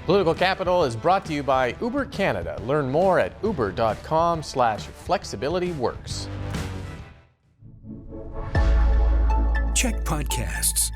Political Capital is brought to you by Uber Canada. Learn more at uber.com/flexibilityworks. CHEK Podcasts.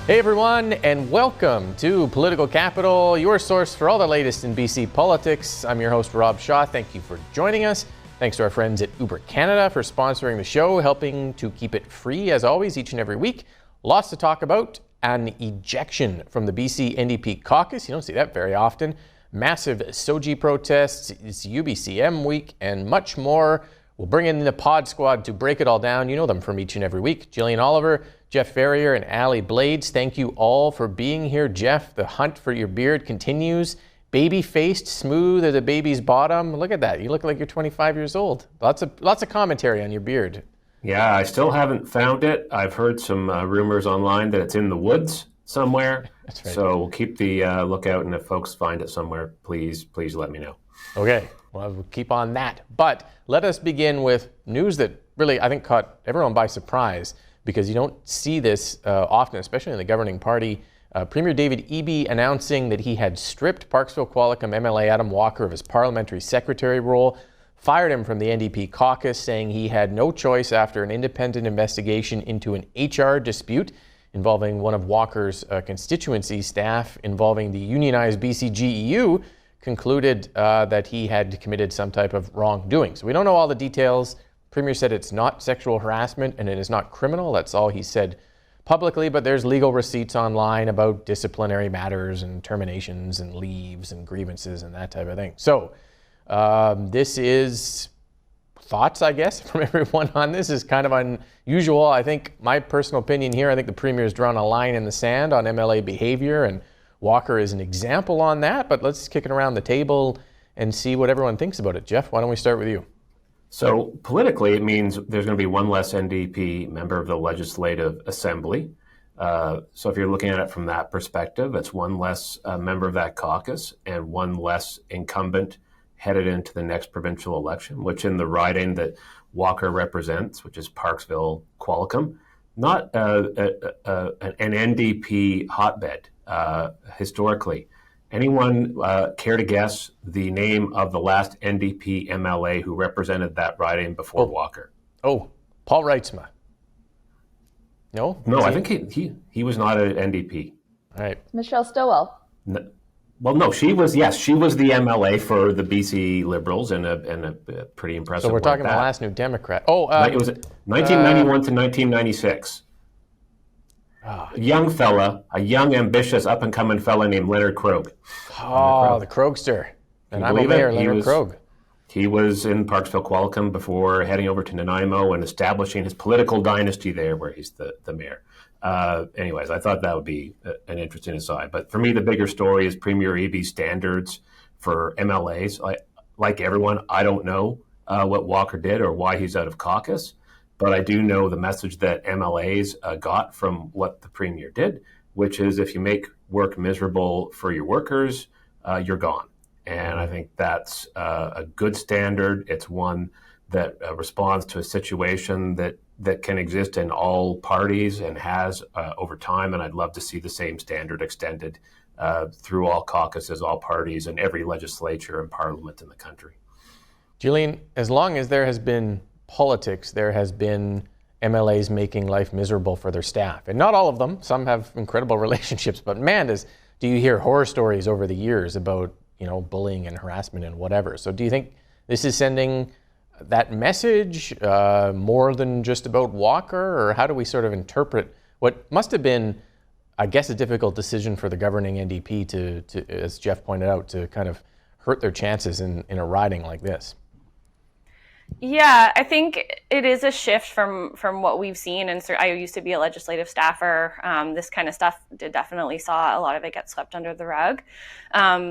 Hey everyone, and welcome to Political Capital, your source for all the latest in BC politics. I'm your host, Rob Shaw. Thank you for joining us. Thanks to our friends at Uber Canada for sponsoring the show, helping to keep it free, as always, each and every week. Lots to talk about. An ejection from the BC NDP caucus. You don't see that very often. Massive SOGI protests. It's UBCM week and much more. We'll bring in the pod squad to break it all down. You know them from each and every week. Jillian Oliver, Jeff Ferrier, and Allie Blades. Thank you all for being here. Jeff, the hunt for your beard continues. Baby-faced, smooth as a baby's bottom. Look at that. You look like you're 25 years old. Lots of commentary on your beard. Yeah, I still haven't found it. I've heard some rumors online that it's in the woods somewhere. That's right. So we'll keep the lookout, and if folks find it somewhere, please let me know. Okay, well, we'll keep on that. But let us begin with news that really, I think, caught everyone by surprise, because you don't see this often, especially in the governing party. Premier David Eby announcing that he had stripped Parksville-Qualicum MLA Adam Walker of his parliamentary secretary role, fired him from the NDP caucus, saying he had no choice after an independent investigation into an HR dispute involving one of Walker's constituency staff involving the unionized BCGEU, concluded that he had committed some type of wrongdoing. So we don't know all the details. Premier said it's not sexual harassment and it is not criminal. That's all he said publicly, but there's legal receipts online about disciplinary matters and terminations and leaves and grievances and that type of thing. So this is thoughts, I guess, from everyone on this is kind of unusual. I think my personal opinion here, I think the Premier has drawn a line in the sand on MLA behaviour, and Walker is an example on that, but let's kick it around the table and see what everyone thinks about it. Jeff, why don't we start with you? So politically, it means there's going to be one less NDP member of the Legislative Assembly. So if you're looking at it from that perspective, it's one less member of that caucus and one less incumbent headed into the next provincial election, which in the riding that Walker represents, which is Parksville-Qualicum, not an NDP hotbed historically. Anyone care to guess the name of the last NDP MLA who represented that riding before Walker? Oh, Paul Reitzma. No? No, I think he was not an NDP. All right. Michelle Stowell. No, well, no, she was the MLA for the BC Liberals and a pretty impressive. So we're talking the last New Democrat. It was 1991 to 1996. A young fella, a young, ambitious, up-and-coming fella named Leonard Krogh. Oh, the Krogster. And I'm a mayor, Leonard Krogh. He was in Parksville-Qualicum before heading over to Nanaimo and establishing his political dynasty there, where he's the mayor. Anyways, I thought that would be an interesting aside. But for me, the bigger story is Premier Eby's standards for MLAs. Like everyone, I don't know what Walker did or why he's out of caucus. But I do know the message that MLAs got from what the Premier did, which is if you make work miserable for your workers, you're gone. And I think that's a good standard. It's one that responds to a situation that can exist in all parties and has over time. And I'd love to see the same standard extended through all caucuses, all parties, and every legislature and parliament in the country. Jillian, as long as there has been politics, there has been MLAs making life miserable for their staff. And not all of them. Some have incredible relationships. But man, do you hear horror stories over the years about, bullying and harassment and whatever. So do you think this is sending that message more than just about Walker? Or how do we sort of interpret what must have been, I guess, a difficult decision for the governing NDP to as Jeff pointed out, to kind of hurt their chances in a riding like this? Yeah, I think it is a shift from what we've seen. And I used to be a legislative staffer. This kind of stuff definitely saw a lot of it get swept under the rug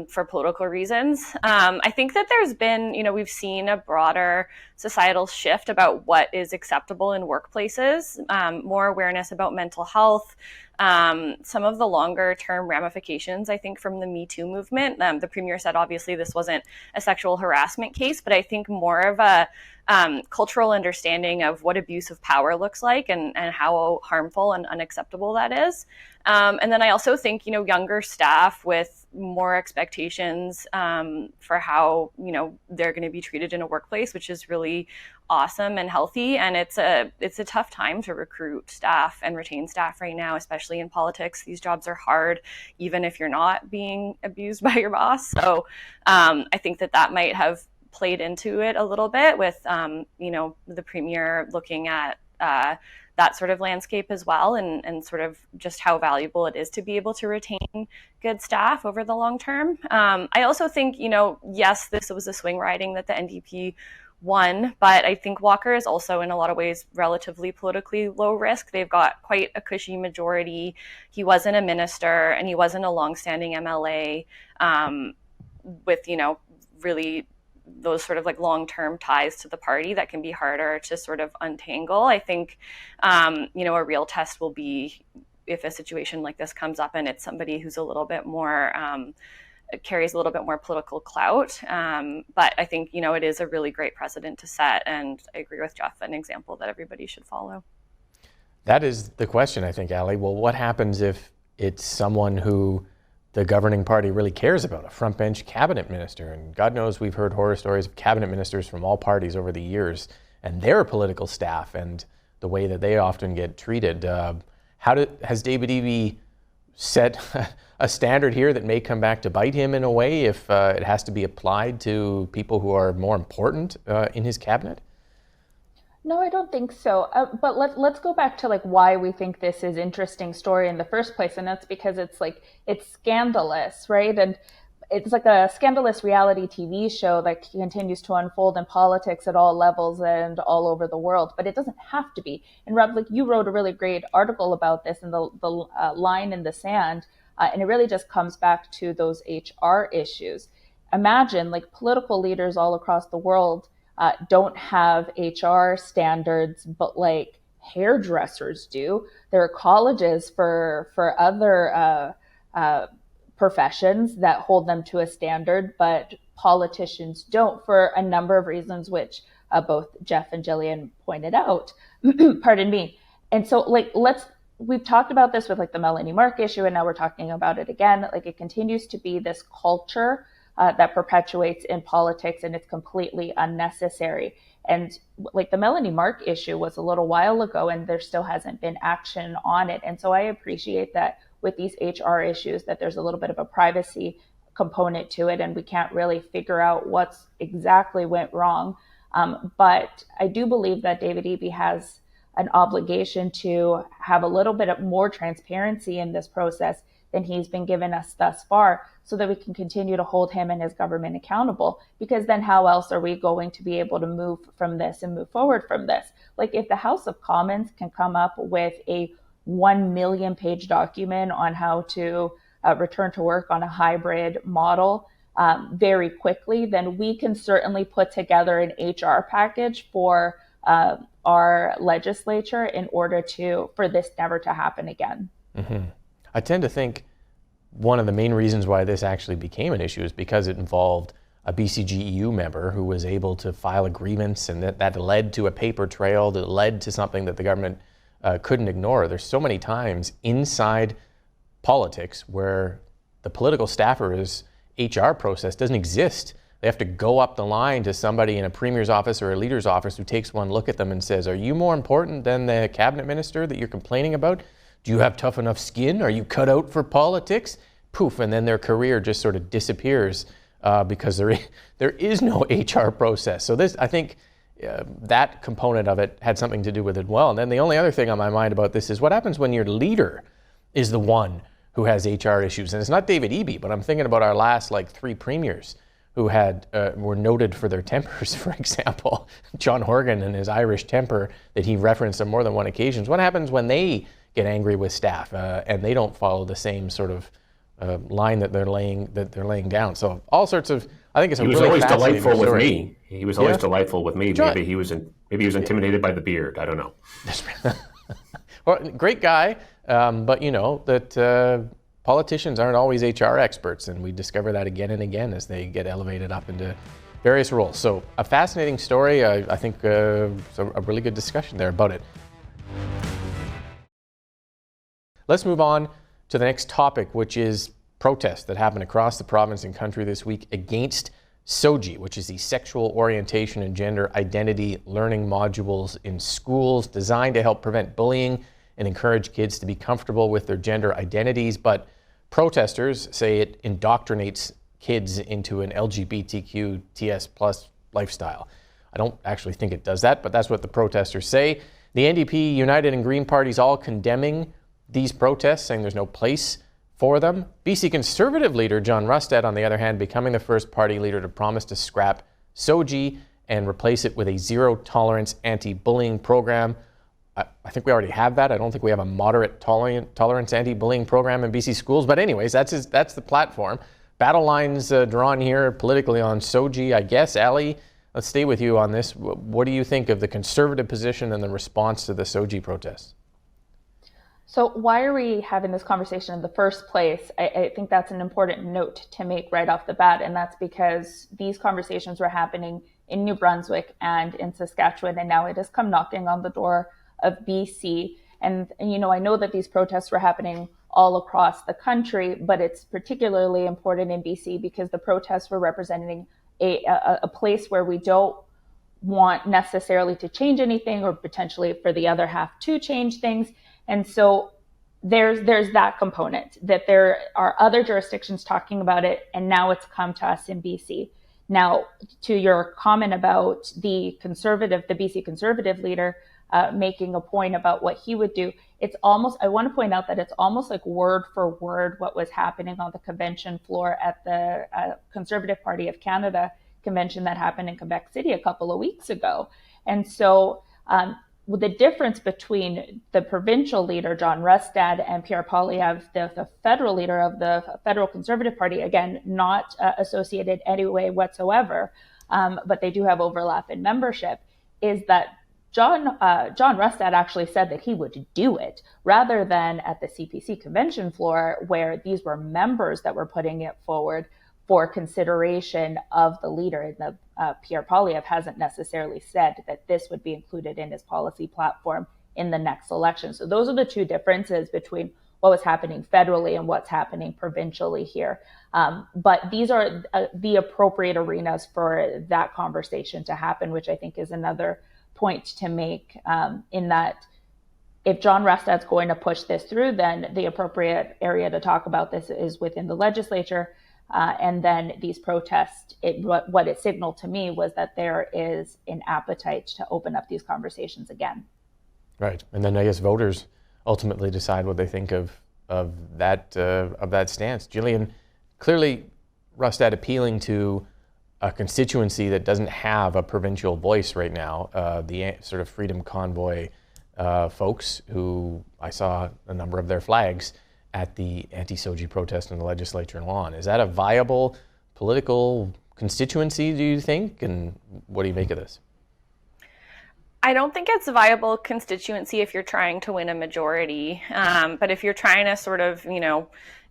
for political reasons. I think that there's been, we've seen a broader societal shift about what is acceptable in workplaces, more awareness about mental health, some of the longer term ramifications, I think, from the Me Too movement. The Premier said, obviously, this wasn't a sexual harassment case, but I think more of a cultural understanding of what abuse of power looks like and how harmful and unacceptable that is. And then I also think, younger staff with more expectations for how, they're going to be treated in a workplace, which is really awesome and healthy. And it's a tough time to recruit staff and retain staff right now, especially in politics. These jobs are hard, even if you're not being abused by your boss. So I think that might have played into it a little bit with, the Premier looking at that sort of landscape as well, and sort of just how valuable it is to be able to retain good staff over the long term. I also think, yes, this was a swing riding that the NDP won, but I think Walker is also in a lot of ways relatively politically low risk. They've got quite a cushy majority. He wasn't a minister and he wasn't a longstanding MLA with, really those sort of like long-term ties to the party that can be harder to sort of untangle. I think, a real test will be if a situation like this comes up and it's somebody who's a little bit more, carries a little bit more political clout. But I think, it is a really great precedent to set. And I agree with Jeff, an example that everybody should follow. That is the question, I think, Allie. Well, what happens if it's someone who the governing party really cares about, a front bench cabinet minister? And God knows we've heard horror stories of cabinet ministers from all parties over the years and their political staff and the way that they often get treated. Has David Eby set a standard here that may come back to bite him in a way if it has to be applied to people who are more important in his cabinet? No, I don't think so. But let's go back to why we think this is interesting story in the first place. And that's because it's scandalous, right? And it's like a scandalous reality TV show that continues to unfold in politics at all levels and all over the world. But it doesn't have to be. And Rob, you wrote a really great article about this and the line in the sand. And it really just comes back to those HR issues. Imagine political leaders all across the world don't have HR standards, but hairdressers do. There are colleges for other professions that hold them to a standard, but politicians don't, for a number of reasons, which both Jeff and Jillian pointed out. Pardon me. And so we've talked about this with the Melanie Mark issue, and now we're talking about it again. It continues to be this culture that perpetuates in politics, and it's completely unnecessary. And the Melanie Mark issue was a little while ago, and there still hasn't been action on it. And so I appreciate that with these HR issues, that there's a little bit of a privacy component to it, and we can't really figure out what's exactly went wrong. But I do believe that David Eby has an obligation to have a little bit of more transparency in this process than he's been given us thus far, so that we can continue to hold him and his government accountable. Because then how else are we going to be able to move from this and move forward from this? If the House of Commons can come up with a 1 million page document on how to return to work on a hybrid model very quickly, then we can certainly put together an HR package for our legislature in order for this never to happen again. Mm-hmm. I tend to think one of the main reasons why this actually became an issue is because it involved a BCGEU member who was able to file a grievance, and that led to a paper trail that led to something that the government couldn't ignore. There's so many times inside politics where the political staffer's HR process doesn't exist. They have to go up the line to somebody in a premier's office or a leader's office who takes one look at them and says, are you more important than the cabinet minister that you're complaining about? Do you have tough enough skin? Are you cut out for politics? Poof, and then their career just sort of disappears because there is no HR process. So I think that component of it had something to do with it well. And then the only other thing on my mind about this is what happens when your leader is the one who has HR issues. And it's not David Eby, but I'm thinking about our last 3 premiers who were noted for their tempers, for example. John Horgan and his Irish temper that he referenced on more than one occasion. What happens when they get angry with staff and they don't follow the same sort of line that they're laying down? So all sorts of, I think it's a really fascinating story. He was always delightful with me. He was always delightful with me. Maybe he was intimidated by the beard. I don't know. Well, great guy, but you know that politicians aren't always HR experts, and we discover that again and again as they get elevated up into various roles. So a fascinating story. I think it's a really good discussion there about it. Let's move on to the next topic, which is protests that happened across the province and country this week against SOGI, which is the sexual orientation and gender identity learning modules in schools designed to help prevent bullying and encourage kids to be comfortable with their gender identities. But protesters say it indoctrinates kids into an LGBTQ TS plus lifestyle. I don't actually think it does that, but that's what the protesters say. The NDP, United and Green parties all condemning these protests, saying there's no place for them. BC Conservative leader John Rustad, on the other hand, becoming the first party leader to promise to scrap SOGI and replace it with a zero-tolerance anti-bullying program. I think we already have that. I don't think we have a moderate tolerance anti-bullying program in BC schools. But anyways, that's the platform. Battle lines drawn here politically on SOGI, I guess. Allie, let's stay with you on this. What do you think of the Conservative position and the response to the SOGI protests? So why are we having this conversation in the first place? I think that's an important note to make right off the bat, and that's because these conversations were happening in New Brunswick and in Saskatchewan, and now it has come knocking on the door of BC. And you know, I know that these protests were happening all across the country, but it's particularly important in BC because the protests were representing a place where we don't want necessarily to change anything, or potentially for the other half to change things. And so there's that component, that there are other jurisdictions talking about it, and now it's come to us in BC. Now, to your comment about the BC Conservative leader making a point about what he would do, I want to point out that it's almost like word for word what was happening on the convention floor at the Conservative Party of Canada convention that happened in Quebec City a couple of weeks ago. And so the difference between the provincial leader, John Rustad, and Pierre Poilievre, the federal leader of the federal Conservative Party, again, not associated any way whatsoever, but they do have overlap in membership, is that John Rustad actually said that he would do it, rather than at the CPC convention floor, where these were members that were putting it forward for consideration of the leader. Pierre Poilievre hasn't necessarily said that this would be included in his policy platform in the next election. So those are the two differences between what was happening federally and what's happening provincially here. But these are the appropriate arenas for that conversation to happen, which I think is another point to make, in that if John Rustad's going to push this through, then the appropriate area to talk about this is within the legislature. And then these protests, what it signaled to me was that there is an appetite to open up these conversations again. Right, and then I guess voters ultimately decide what they think of that stance. Jillian, clearly Rustad appealing to a constituency that doesn't have a provincial voice right now. The sort of Freedom Convoy folks, who I saw a number of their flags at the anti-SOGI protest in the legislature in Lawn. Is that a viable political constituency, do you think? And what do you make of this? I don't think it's a viable constituency if you're trying to win a majority. But if you're trying to sort of,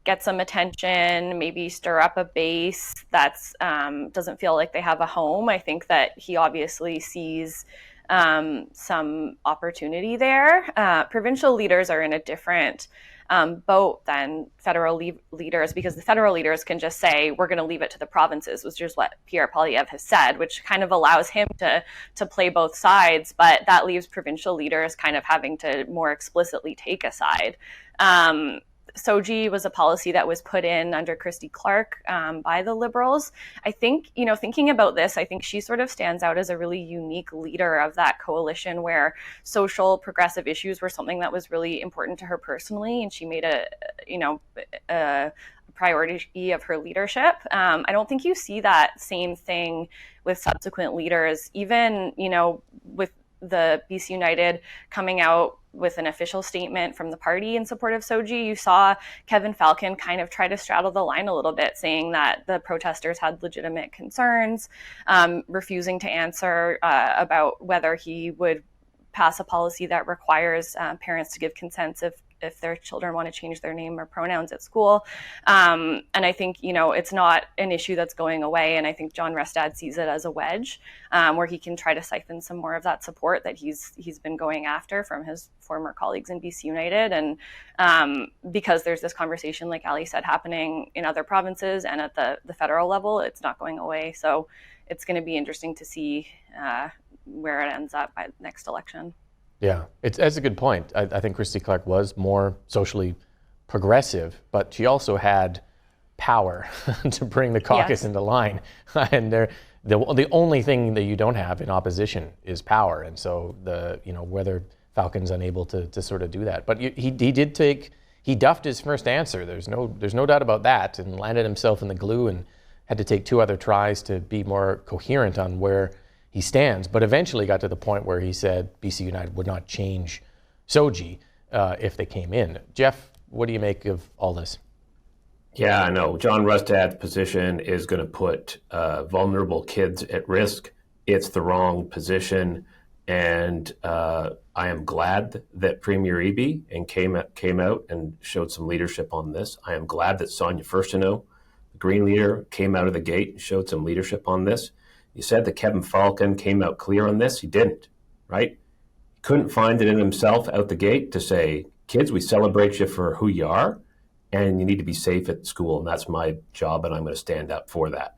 get some attention, maybe stir up a base that's doesn't feel like they have a home, I think that he obviously sees some opportunity there. Provincial leaders are in a different boat than federal leaders, because the federal leaders can just say, we're going to leave it to the provinces, which is what Pierre Poilievre has said, which kind of allows him to play both sides, but that leaves provincial leaders kind of having to more explicitly take a side. SOGI was a policy that was put in under Christy Clark by the Liberals. I think, thinking about this, I think she sort of stands out as a really unique leader of that coalition, where social progressive issues were something that was really important to her personally, and she made a priority of her leadership. I don't think you see that same thing with subsequent leaders, even, with the BC United coming out with an official statement from the party in support of SOGI. You saw Kevin Falcon kind of try to straddle the line a little bit, saying that the protesters had legitimate concerns, refusing to answer about whether he would pass a policy that requires parents to give consents if their children want to change their name or pronouns at school. And I think, it's not an issue that's going away. And I think John Rustad sees it as a wedge where he can try to siphon some more of that support that he's been going after from his former colleagues in BC United. And because there's this conversation, like Allie said, happening in other provinces and at the federal level, it's not going away. So it's going to be interesting to see where it ends up by the next election. Yeah, that's a good point. I think Christy Clark was more socially progressive, but she also had power to bring the caucus into line. And the only thing that you don't have in opposition is power. And so whether Falcon's unable to sort of do that, but he duffed his first answer. There's no doubt about that, and landed himself in the glue and had to take 2 other tries to be more coherent on where he stands, but eventually got to the point where he said BC United would not change SOGI if they came in. Jeff, what do you make of all this? Yeah, I know. John Rustad's position is going to put vulnerable kids at risk. It's the wrong position, and I am glad that Premier Eby came out and showed some leadership on this. I am glad that Sonia Furstenau, the Green leader, came out of the gate and showed some leadership on this. You said that Kevin Falcon came out clear on this. He didn't, right? He couldn't find it in himself out the gate to say, kids, we celebrate you for who you are, and you need to be safe at school, and that's my job, and I'm going to stand up for that.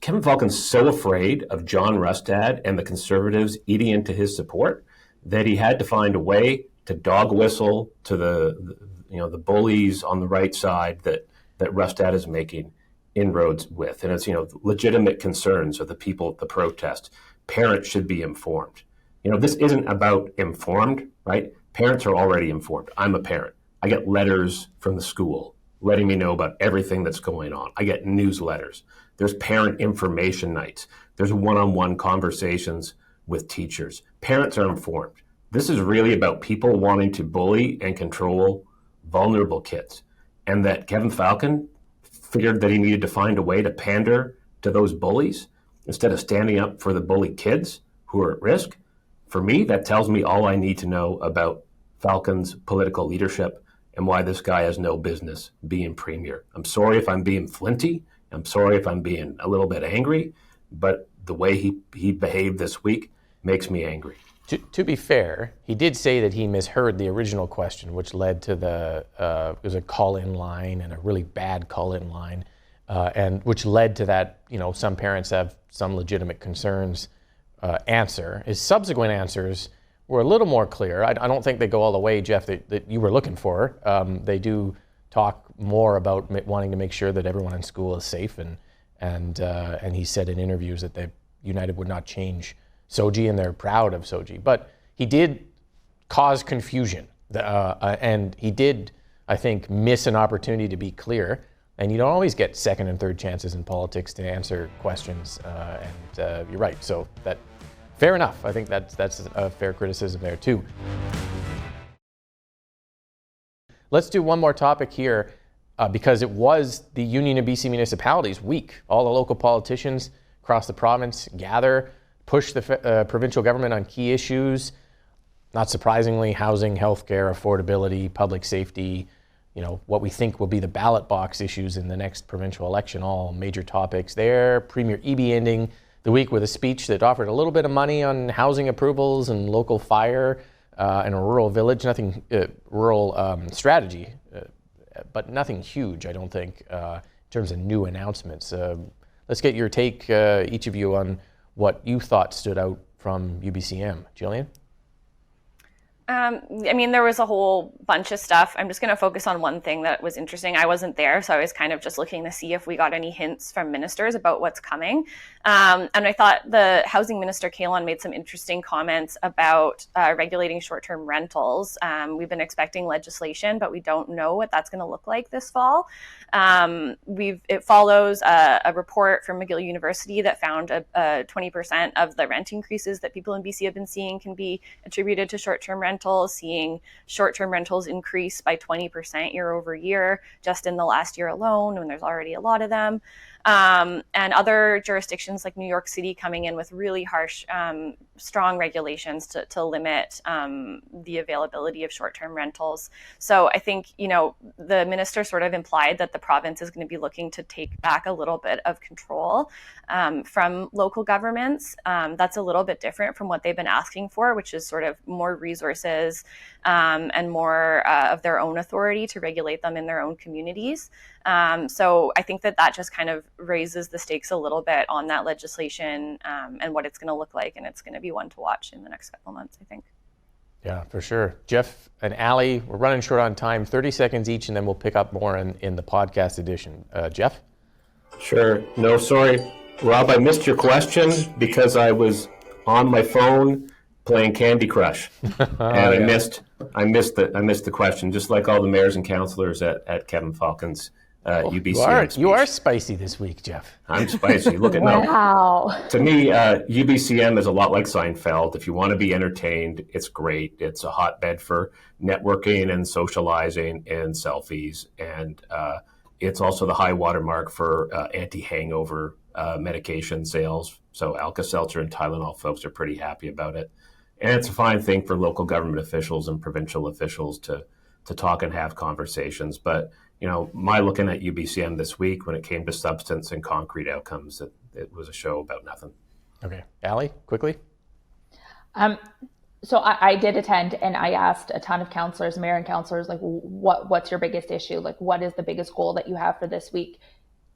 Kevin Falcon's so afraid of John Rustad and the Conservatives eating into his support that he had to find a way to dog whistle to the bullies on the right side that Rustad is making inroads with. And it's, legitimate concerns of the people at the protest. Parents should be informed. This isn't about informed, right? Parents are already informed. I'm a parent. I get letters from the school letting me know about everything that's going on. I get newsletters. There's parent information nights. There's one-on-one conversations with teachers. Parents are informed. This is really about people wanting to bully and control vulnerable kids. And that Kevin Falcon figured that he needed to find a way to pander to those bullies instead of standing up for the bullied kids who are at risk. For me, that tells me all I need to know about Falcon's political leadership and why this guy has no business being premier. I'm sorry if I'm being flinty. I'm sorry if I'm being a little bit angry, but the way he behaved this week makes me angry. To be fair, he did say that he misheard the original question, which led to it was a call-in line and a really bad call-in line, and which led to that, some parents have some legitimate concerns answer. His subsequent answers were a little more clear. I don't think they go all the way, Jeff, that you were looking for. They do talk more about wanting to make sure that everyone in school is safe, and he said in interviews that United would not change SOGI, and they're proud of SOGI. But he did cause confusion, and he did, I think, miss an opportunity to be clear. And you don't always get second and third chances in politics to answer questions, and you're right. So fair enough. I think that's a fair criticism there too. Let's do one more topic here, because it was the Union of BC Municipalities Week. All the local politicians across the province gather, push the provincial government on key issues. Not surprisingly, housing, healthcare, affordability, public safety, what we think will be the ballot box issues in the next provincial election, all major topics there. Premier Eby ending the week with a speech that offered a little bit of money on housing approvals and local fire in a rural village, nothing rural strategy, but nothing huge, I don't think, in terms of new announcements. Let's get your take, each of you, on what you thought stood out from UBCM. Jillian? There was a whole bunch of stuff. I'm just going to focus on one thing that was interesting. I wasn't there, so I was kind of just looking to see if we got any hints from ministers about what's coming. And I thought the housing minister, Kalon, made some interesting comments about regulating short-term rentals. We've been expecting legislation, but we don't know what that's going to look like this fall. It follows a report from McGill University that found 20% of the rent increases that people in BC have been seeing can be attributed to short-term rentals, seeing short-term rentals increase by 20% year over year just in the last year alone, when there's already a lot of them. and other jurisdictions like New York City coming in with really harsh, strong regulations to limit the availability of short-term rentals. So I think, the minister sort of implied that the province is going to be looking to take back a little bit of control from local governments. That's a little bit different from what they've been asking for, which is sort of more resources and more of their own authority to regulate them in their own communities. So I think that just kind of raises the stakes a little bit on that legislation and what it's going to look like. And it's going to be one to watch in the next couple of months, I think. Yeah, for sure. Jeff and Allie, we're running short on time, 30 seconds each, and then we'll pick up more in the podcast edition. Jeff? Sure. No, sorry, Rob, I missed your question because I was on my phone playing Candy Crush, and I missed the question. Just like all the mayors and councillors at Kevin Falcon's UBCM speech. You are spicy this week, Jeff. I'm spicy. Look at Wow. To me, UBCM is a lot like Seinfeld. If you want to be entertained, it's great. It's a hotbed for networking and socializing and selfies, and it's also the high watermark for anti-hangover medication sales. So Alka-Seltzer and Tylenol folks are pretty happy about it. And it's a fine thing for local government officials and provincial officials to talk and have conversations. But, my looking at UBCM this week, when it came to substance and concrete outcomes, it was a show about nothing. Okay. Allie, quickly. So I did attend, and I asked a ton of counselors, mayor and counselors, like, what's your biggest issue? Like, what is the biggest goal that you have for this week?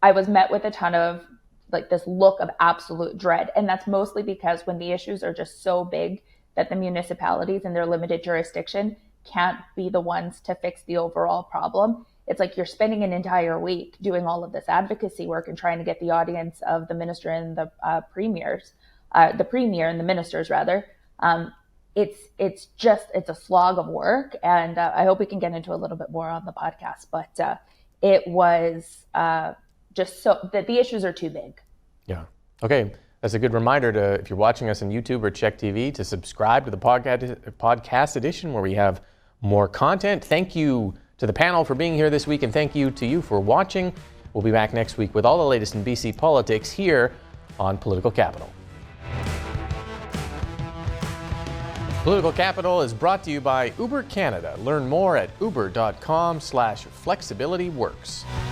I was met with a ton of this look of absolute dread. And that's mostly because when the issues are just so big that the municipalities in their limited jurisdiction can't be the ones to fix the overall problem. It's like you're spending an entire week doing all of this advocacy work and trying to get the audience of the minister and the premier and the ministers rather. It's a slog of work, and I hope we can get into a little bit more on the podcast. But it was just so that the issues are too big. Yeah. Okay. That's a good reminder to, if you're watching us on YouTube or CHEK TV, to subscribe to the podcast edition where we have more content. Thank you to the panel for being here this week, and thank you to you for watching. We'll be back next week with all the latest in BC politics here on Political Capital. Political Capital is brought to you by Uber Canada. Learn more at uber.com/flexibilityworks.